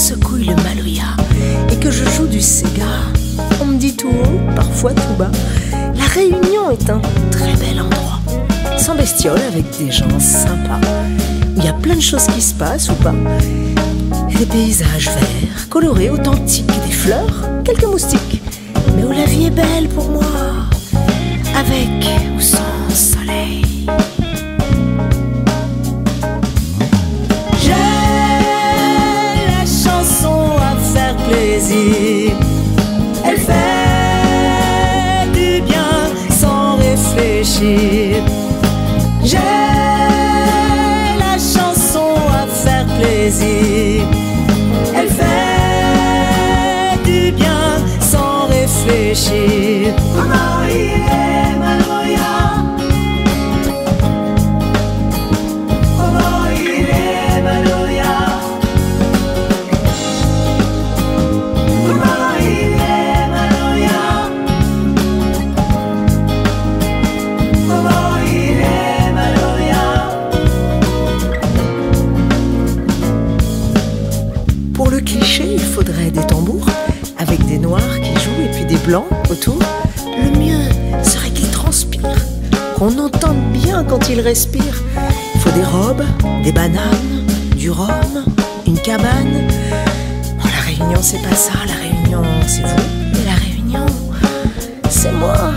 secouille le maloya et que je joue du Sega, on me dit tout haut, parfois tout bas, La Réunion est un très bel endroit, sans bestiole, avec des gens sympas. Il y a plein de choses qui se passent ou pas. Et des paysages verts, colorés, authentiques, des fleurs, quelques moustiques. Mais où la vie est belle pour moi, avec ou sans soleil. J'ai la chanson à faire plaisir. Elle fait du bien sans réfléchir. J'ai la chanson à faire plaisir. Elle fait du bien sans réfléchir. Pour le cliché, il faudrait des tambours avec des noirs qui jouent et puis des blancs autour. Le mieux serait qu'ils transpirent, qu'on entende bien quand ils respirent. Il faut des robes, des bananes, du rhum, une cabane. Oh, la Réunion, c'est pas ça. La Réunion, c'est vous. Et la Réunion, c'est moi.